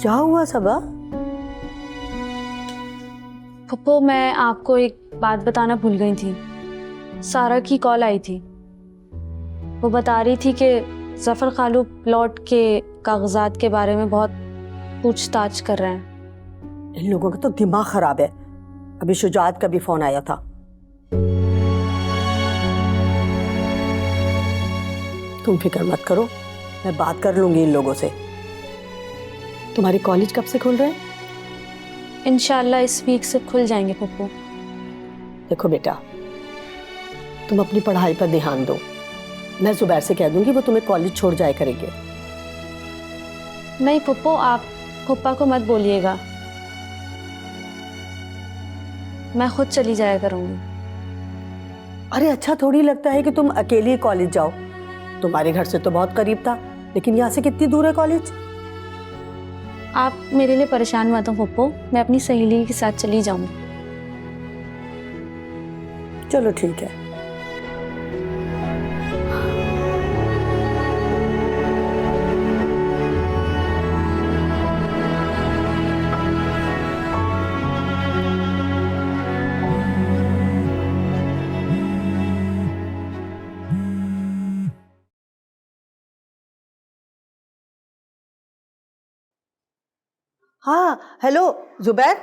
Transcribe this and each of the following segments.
क्या हुआ सबा? पप्पू, मैं आपको एक बात बताना भूल गई थी। सारा की कॉल आई थी। वो बता रही थी कि जफर खालू प्लॉट के कागजात के बारे में बहुत पूछताछ कर रहे हैं। इन लोगों का तो दिमाग खराब है। अभी शुजात का भी फोन आया था। तुम फिक्र मत करो, मैं बात कर लूंगी इन लोगों से। तुम्हारे कॉलेज कब से खुल रहे हैं? इंशाल्लाह इस वीक से खुल जाएंगे पप्पू। देखो बेटा, तुम अपनी पढ़ाई पर ध्यान दो। मैं जुबैर से कह दूंगी, वो तुम्हें कॉलेज छोड़ जाया करेंगे। नहीं पप्पू, आप पप्पा को मत बोलिएगा, मैं खुद चली जाया करूंगी। अरे अच्छा थोड़ी लगता है कि तुम अकेली कॉलेज जाओ। तुम्हारे घर से तो बहुत करीब था, लेकिन यहाँ से कितनी दूर है कॉलेज? आप मेरे लिए परेशान मत हो पप्पू, मैं अपनी सहेली के साथ चली जाऊंगी। चलो ठीक है। हाँ हेलो जुबैर।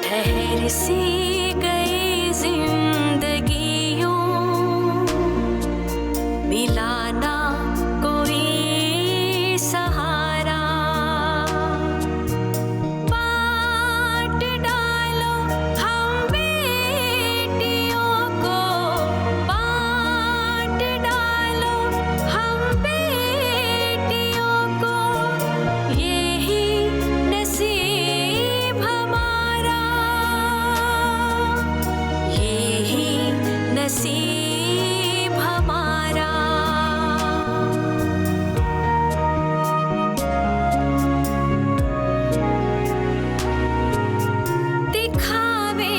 ठहर सी गई जिंदगियों, मिलाना कोई सहारा, बांट डालो हम बेटियों को, बांट डालो हम बेटियों को, यही नसीब हमारा, यही नसीब हमारा। दिखावे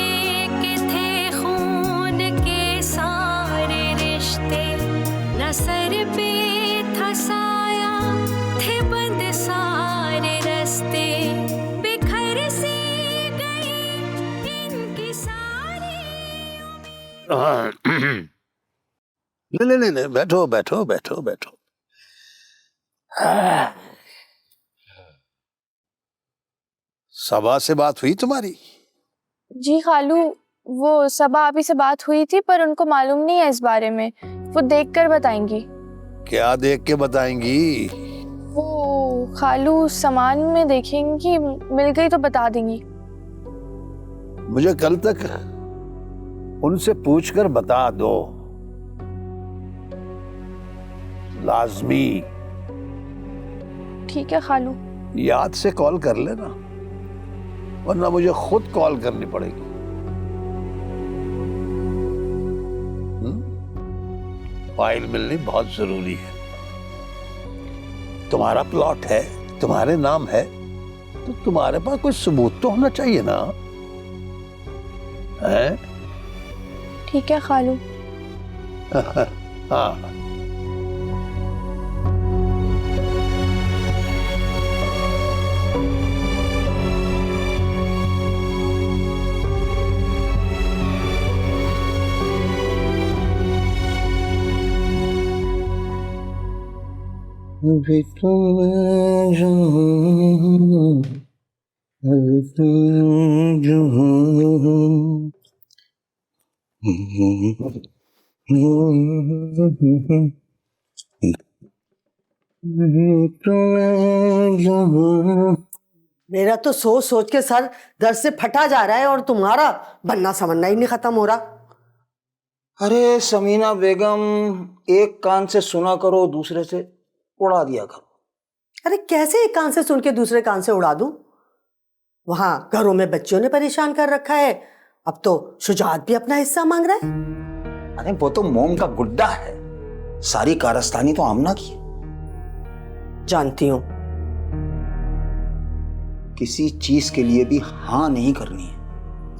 के थे खून के सारे रिश्ते, न सर पे था साया, थे बंद सारे रास्ते, बिखर सी गई इनकी सारी। नहीं, बैठो बैठो बैठो बैठो। सबा से बात हुई तुम्हारी? जी खालू, वो सबा आपी से बात हुई थी, पर उनको मालूम नहीं है इस बारे में। वो देखकर बताएंगी। क्या देख के बताएंगी? वो खालू सामान में देखेंगी, मिल गई तो बता देंगी। मुझे कल तक उनसे पूछकर बता दो, लाजमी। ठीक है खालू। याद से कॉल कर लेना, वरना मुझे खुद कॉल करनी पड़ेगी। फाइल मिलनी बहुत जरूरी है। तुम्हारा प्लॉट है, तुम्हारे नाम है, तो तुम्हारे पास कोई सबूत तो होना चाहिए ना, है? ठीक है खालू। हाँ। भी तुम मेरा तो सोच सोच के सर दर्द से फटा जा रहा है और तुम्हारा बनना समझना ही नहीं खत्म हो रहा। अरे समीना बेगम, एक कान से सुना करो, दूसरे से उड़ा दिया करो। अरे कैसे एक कान से सुन के दूसरे कान से उड़ा दूं? वहां घरों में बच्चियों ने परेशान कर रखा है, अब तो शुजात भी अपना हिस्सा मांग रहा है। अरे वो तो मोम का गुड्डा है, सारी कारस्तानी तो आमना की है। जानती हूं। किसी चीज के लिए भी हाँ नहीं करनी है।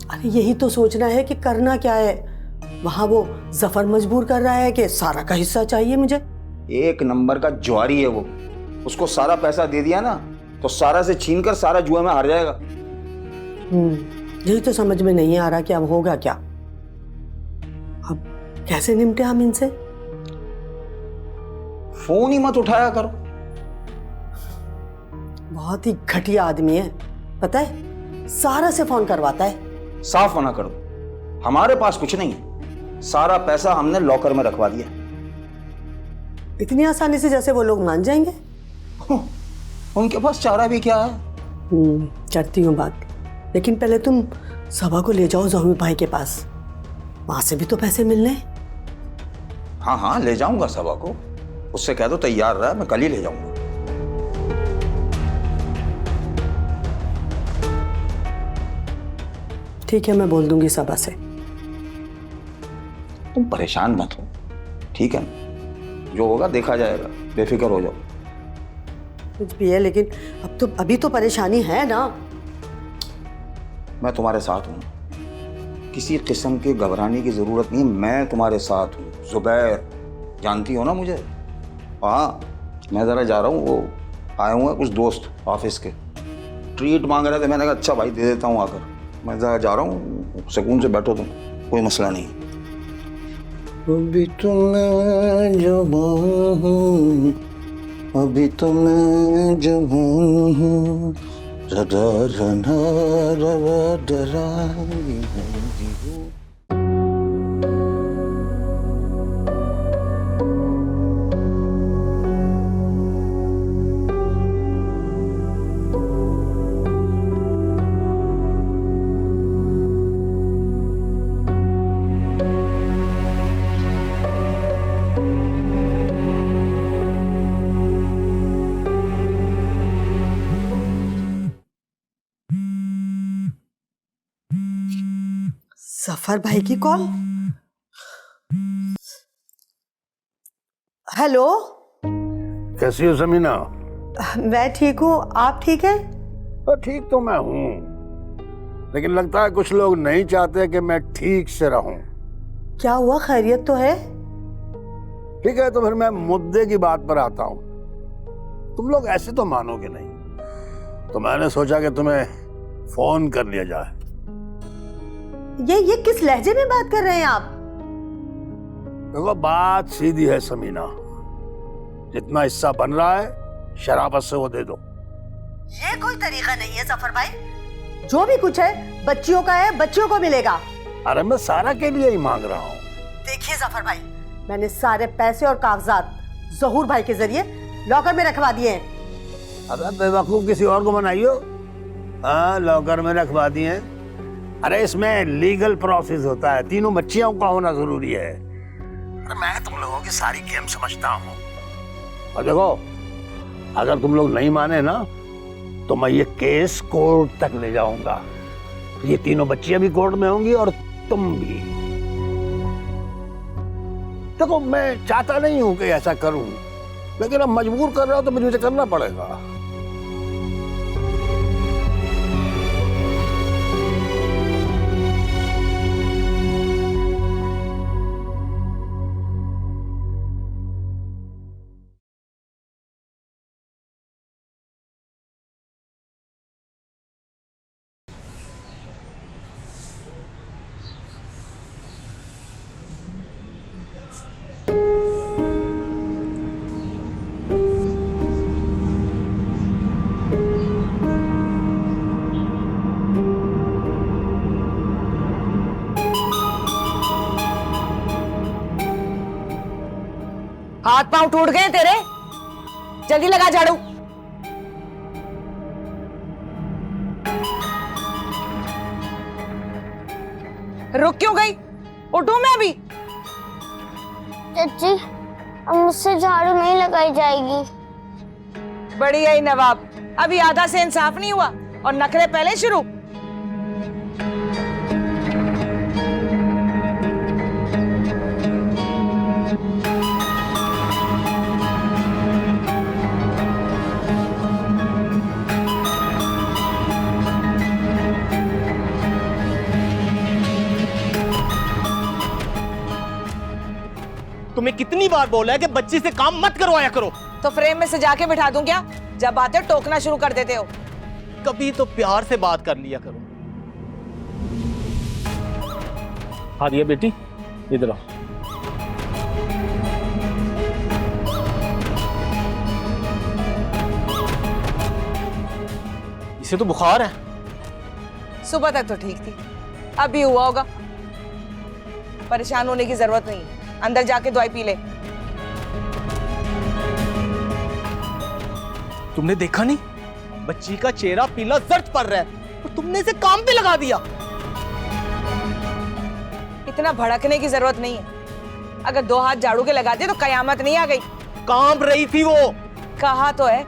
अरे यही तो सोचना है कि करना क्या है। वहां वो जफर मजबूर कर रहा है कि सारा का हिस्सा चाहिए मुझे। एक नंबर का ज्वारी है वो, उसको सारा पैसा दे दिया ना तो सारा से छीन कर सारा जुआ में हार जाएगा। यही तो समझ में नहीं आ रहा कि अब होगा क्या। अब कैसे निपटे हम इनसे? फोन ही मत उठाया करो। बहुत ही घटिया आदमी है, पता है, सारा से फोन करवाता है। साफ मना कर दो, हमारे पास कुछ नहीं है, सारा पैसा हमने लॉकर में रखवा दिया। इतनी आसानी से जैसे वो लोग मान जाएंगे? उनके पास चारा भी क्या है। करती हूँ बात, लेकिन पहले तुम सबा को ले जाओ जहूर भाई के पास, वहां से भी तो पैसे मिलने। हाँ हाँ ले जाऊंगा सबा को, उससे कह दो तैयार रहा, मैं कल ही ले जाऊंगा। ठीक है, मैं बोल दूंगी सबा से। तुम परेशान मत हो, ठीक है, जो होगा देखा जाएगा, बेफिक्र हो जाओ। कुछ भी है, लेकिन अब तो अभी तो परेशानी है ना। मैं तुम्हारे साथ हूँ, किसी किस्म की घबराने की जरूरत नहीं, मैं तुम्हारे साथ हूँ। जुबैर, जानती हो ना मुझे? हाँ, मैं जरा जा रहा हूँ, वो आए हुए हैं कुछ दोस्त ऑफिस के, ट्रीट मांग रहे थे, मैंने कहा अच्छा भाई दे देता हूँ आकर। मैं जरा जा रहा हूँ, सुकून से बैठो तुम, कोई मसला नहीं। अभी तो मैं जवान हूँ, अभी तो मैं जवान हूँ, जफर भाई की कॉल। हेलो, कैसी हो समीना? मैं ठीक हूँ, आप ठीक है? ठीक तो मैं हूँ, लेकिन लगता है कुछ लोग नहीं चाहते कि मैं ठीक से रहूं। क्या हुआ, खैरियत तो है? ठीक है, तो फिर मैं मुद्दे की बात पर आता हूँ। तुम लोग ऐसे तो मानोगे नहीं, तो मैंने सोचा कि तुम्हें फोन कर लिया जाए। ये किस लहजे में बात कर रहे हैं आप? देखो बात सीधी है समीना, जितना हिस्सा बन रहा है शराफत से वो दे दो। ये कोई तरीका नहीं है जफर भाई, जो भी कुछ है बच्चियों का है, बच्चियों को मिलेगा। अरे मैं सारा के लिए ही मांग रहा हूँ। देखिए जफर भाई, मैंने सारे पैसे और कागजात जहूर भाई के जरिए लॉकर में रखवा दिए हैं। अरे बेवकूफ, किसी और को बनाइयो। हाँ, लॉकर में रखवा दिए हैं। अरे इसमें लीगल प्रोसेस होता है, तीनों बच्चियों का होना जरूरी है। अरे मैं तुम लोगों की सारी गेम समझता हूँ। और देखो, अगर तुम लोग नहीं माने ना तो मैं ये केस कोर्ट तक ले जाऊंगा। ये तीनों बच्चियां भी कोर्ट में होंगी और तुम भी। देखो मैं चाहता नहीं हूं कि ऐसा करूं, लेकिन अब मजबूर कर रहा हूं तो मुझे करना पड़ेगा। हाथ पांव टूट गए तेरे? जल्दी लगा झाड़ू। रुक क्यों गई? उठूं मैं अभी? चाची, अब मुझसे झाड़ू नहीं लगाई जाएगी। बढ़िया ही नवाब, अभी आधा से इंसाफ नहीं हुआ और नखरे पहले शुरू। तुम्हें कितनी बार बोला है कि बच्ची से काम मत करवाया करो। तो फ्रेम में सजा के बिठा दूं क्या? जब आते हो टोकना शुरू कर देते हो। कभी तो प्यार से बात कर लिया करो। हाँ दिया बेटी, इधर आओ। इसे तो बुखार है। सुबह तक तो ठीक थी, अभी हुआ होगा। परेशान होने की जरूरत नहीं, अंदर जाके दवाई पी ले। तुमने देखा नहीं, बच्ची का चेहरा पीला जर्द पड़ रहा है और तुमने इसे काम पे लगा दिया। इतना भड़कने की जरूरत नहीं है। अगर 2 हाथ झाड़ू के लगा दिए तो कयामत नहीं आ गई। कांप रही थी वो। कहा तो है,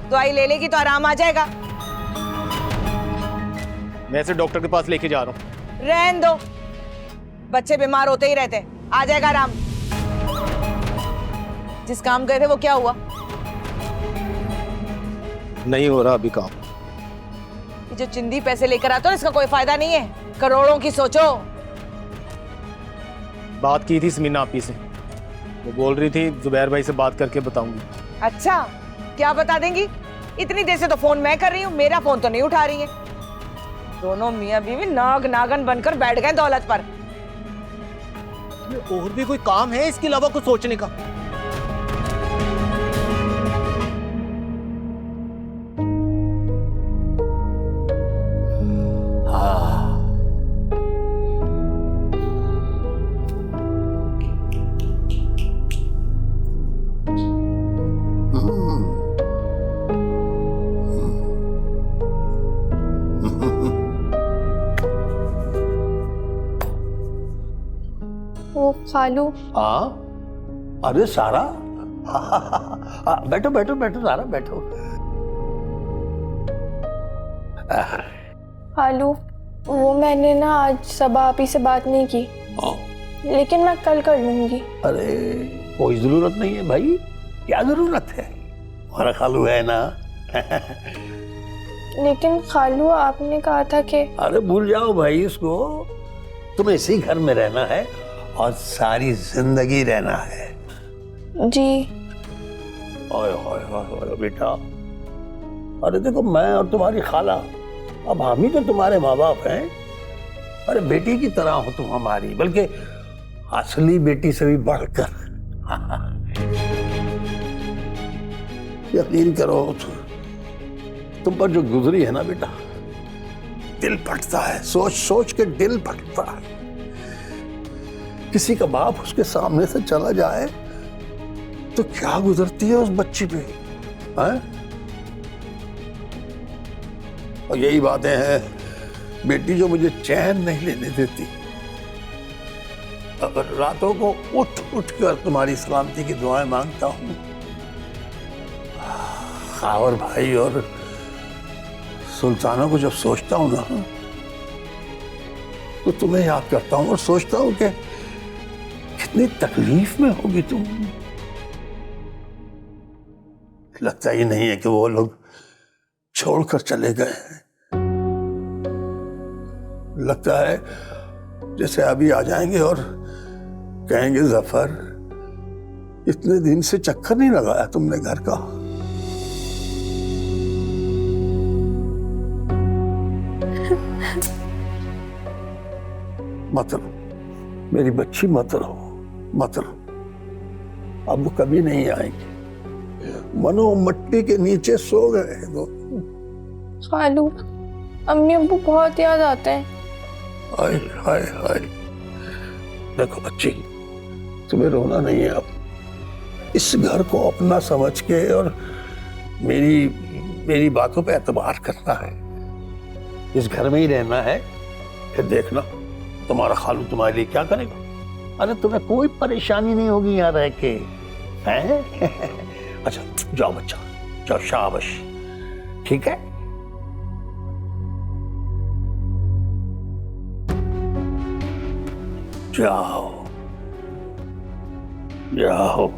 दवाई ले लेगी तो आराम आ जाएगा। मैं इसे डॉक्टर के पास लेके जा रहा हूँ। रहन दो, बच्चे बीमार होते ही रहते हैं, आ जाएगा आराम। जिस काम गए थे वो क्या हुआ? नहीं हो रहा अभी काम। ये जो चिंदी पैसे लेकर आते हो इसका कोई फायदा नहीं है। करोड़ों की सोचो। बात की थी समीना आपी से, वो बोल रही थी जुबैर भाई से बात करके बताऊंगी। अच्छा, क्या बता देंगी? इतनी देर से तो फोन मैं कर रही हूँ, मेरा फोन तो नहीं उठा रही है। दोनों मियां बीवी नाग नागन बनकर बैठ गए दौलत पर। और भी कोई काम है इसके अलावा कुछ सोचने का? वो खालू। हाँ, अरे सारा, बैठो बैठो बैठो सारा, बैठो। खालू, वो मैंने ना आज सबा आपी से बात नहीं की, लेकिन मैं कल कर लूंगी। अरे कोई जरूरत नहीं है भाई, क्या जरूरत है, हमारा खालू है ना। लेकिन खालू, आपने कहा था कि। अरे भूल जाओ भाई इसको, तुम्हें इसी घर में रहना है और सारी जिंदगी रहना है। जी। ओए होए होए बेटा, अरे देखो मैं और तुम्हारी खाला, अब हम ही तो तुम्हारे माँ बाप हैं। अरे बेटी की तरह हो तुम हमारी, बल्कि असली बेटी से भी बढ़कर। यकीन करो, तुम पर जो गुजरी है ना बेटा, दिल फटता है, सोच सोच के दिल फटता है। किसी का बाप उसके सामने से चला जाए तो क्या गुजरती है उस बच्ची पे, हैं? और यही बातें हैं बेटी जो मुझे चैन नहीं लेने देती। अगर रातों को उठ उठ कर तुम्हारी सलामती की दुआएं मांगता हूं, खावर भाई और सुल्ताना को जब सोचता हूं ना, तो तुम्हें याद करता हूं और सोचता हूं कि कितनी तकलीफ में होगी तुम। लगता ही नहीं है कि वो लोग छोड़कर चले गए हैं। लगता है जैसे अभी आ जाएंगे और कहेंगे जफर, इतने दिन से चक्कर नहीं लगाया तुमने घर का। मत रो मेरी बच्ची, मत रो मत रो, अब वो कभी नहीं आएंगे। मनो मट्टी के नीचे सो गए हैं दो। खालू, अम्मी अब्बू बहुत याद आते हैं। हाय हाय हाय, देखो बच्ची, तुम्हें रोना नहीं है अब। इस घर को अपना समझ के और मेरी बातों पे एतबार करना है, इस घर में ही रहना है, फिर देखना तुम्हारा खालू तुम्हारे लिए क्या करेगा। अरे तुम्हें कोई परेशानी नहीं होगी यहाँ रह के, हैं? अच्छा जाओ बच्चा, जाओ, शाबाश, ठीक है। जाओ जाओ।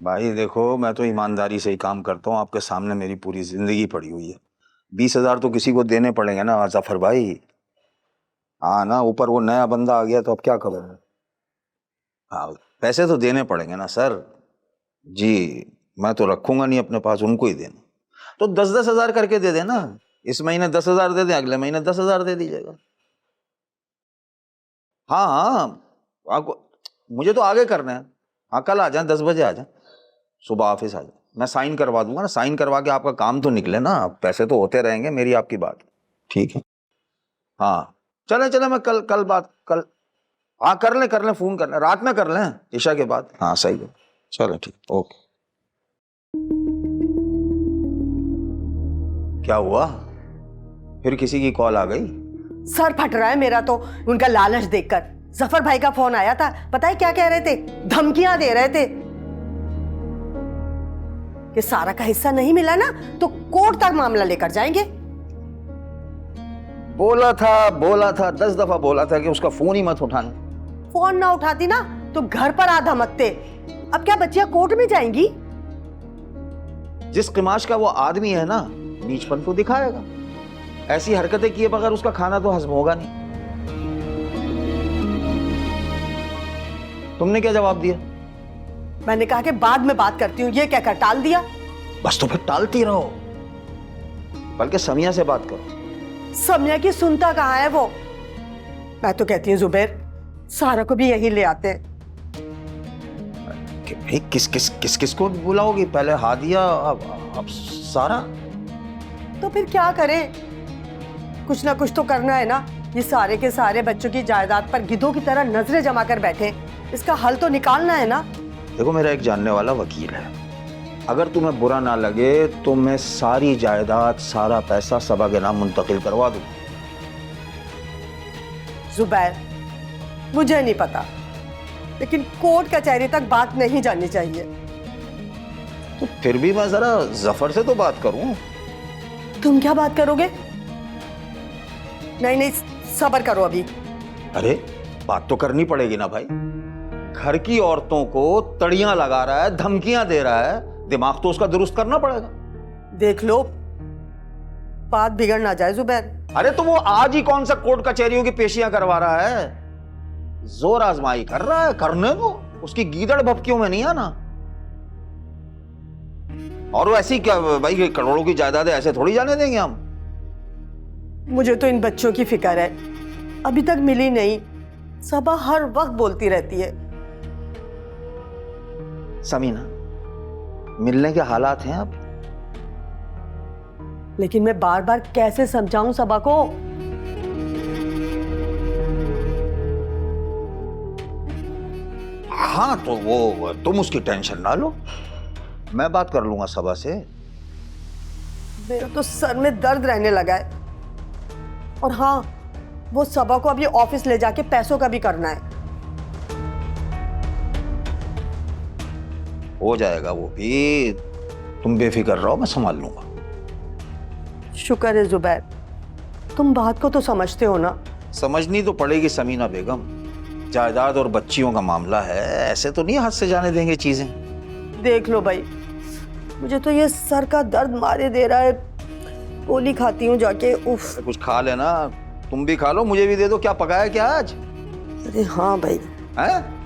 भाई देखो, मैं तो ईमानदारी से ही काम करता हूँ, आपके सामने मेरी पूरी जिंदगी पड़ी हुई है। 20,000 तो किसी को देने पड़ेंगे ना जफर भाई। हाँ ना, ऊपर वो नया बंदा आ गया तो अब क्या करोगे। हाँ, पैसे तो देने पड़ेंगे ना सर जी, मैं तो रखूंगा नहीं अपने पास, उनको ही देना। तो 10-10 हज़ार करके दे देना, इस महीने 10 हज़ार दे दें, अगले महीने 10 हज़ार दे दीजिएगा। हाँ हाँ, आपको मुझे तो आगे करना है। हाँ, कल आ जाए, 10 बजे आ जाए, सुबह ऑफिस आ जाए, मैं साइन करवा दूंगा ना। साइन करवा के आपका काम तो निकले ना, पैसे तो होते रहेंगे, मेरी आपकी बात ठीक है। हाँ चले मैं कल बात कर लें, फोन कर लें, रात में कर लें, ईशा के बाद। हाँ सही है, चलो ठीक, ओके। क्या हुआ, फिर किसी की कॉल आ गई? सर फट रहा है मेरा तो उनका लालच देखकर। जफर भाई का फोन आया था, पता है क्या कह रहे थे? धमकियां दे रहे थे कि सारा का हिस्सा नहीं मिला ना तो कोर्ट तक मामला लेकर जाएंगे। बोला था 10 दफा बोला था कि उसका फोन ही मत उठाना। फोन ना उठाती ना तो घर पर आ धमकते। अब क्या बच्चियां कोर्ट में जाएंगी? जिस किमाश का वो आदमी है ना, नीचपन तो दिखाएगा। ऐसी हरकतें किए बगैर उसका खाना तो हजम होगा नहीं। तुमने क्या जवाब दिया? मैंने कहा कि बाद में बात करती हूँ, ये कहकर टाल दिया। बस तो फिर टालती रहो, बल्कि समिया से बात करो। समिया की सुनता कहाँ है वो? मैं तो कहती हूँ जुबैर, सारा को भी यही ले आते हैं। किस को बुलाओगी? पहले हादिया, अब सारा। तो फिर क्या करें? कुछ ना कुछ तो करना है ना। ये सारे के सारे बच्चों की जायदाद पर गिद्धों की तरह नजरें जमा कर बैठे, इसका हल तो निकालना है ना। देखो, मेरा एक जानने वाला वकील है, अगर तुम्हें बुरा ना लगे तो मैं सारी जायदाद, सारा पैसा सबा के नाम मुंतकिल करवा दूं। जुबैर, मुझे नहीं पता, लेकिन कोर्ट कचहरी तक बात नहीं जानी चाहिए। तो फिर भी मैं जरा जफर से तो बात करूं। तुम क्या बात करोगे? नहीं, सब्र करो अभी। अरे बात तो करनी पड़ेगी ना भाई। घर की औरतों को तड़ियां लगा रहा है, धमकियां दे रहा है, दिमाग तो उसका दुरुस्त करना पड़ेगा। देख लो, बात बिगड़ ना जाए जुबैर। अरे तो वो आज ही कौन सा कोर्ट कचहरियों की पेशियां करवा रहा है, जोर आजमाई कर रहा है, करने को। उसकी गीदड़ भपकियों में नहीं आना। और वो ऐसी क्या भाई, करोड़ों की जायदादें ऐसे थोड़ी जाने देंगे हम। मुझे तो इन बच्चों की फिक्र है, अभी तक मिली नहीं। सबा हर वक्त बोलती रहती है। समीना, मिलने के हालात हैं अब। लेकिन मैं बार बार कैसे समझाऊं सबा को? हाँ तो वो तुम उसकी टेंशन ना लो, मैं बात कर लूंगा सबा से। मेरा तो सर में दर्द रहने लगा है। और हाँ, वो सबा को अभी ऑफिस ले जाके पैसों का भी करना है। हो जाएगा वो भी, तुम बेफिक्र रहो, मैं संभाल लूंगा। शुक्र है जुबैर, तुम बात को तो समझते हो ना। समझनी तो पड़ेगी समीना बेगम, जायदाद और बच्चियों का मामला है, ऐसे तो नहीं हाथ से जाने देंगे चीजें। देख लो भाई, मुझे तो ये सर का दर्द मारे दे रहा है। गोली खाती हूँ जाके। उफ। कुछ खा लेना, तुम भी खा लो, मुझे भी दे दो। क्या पकाया क्या आज? अरे हाँ भाई। हैं?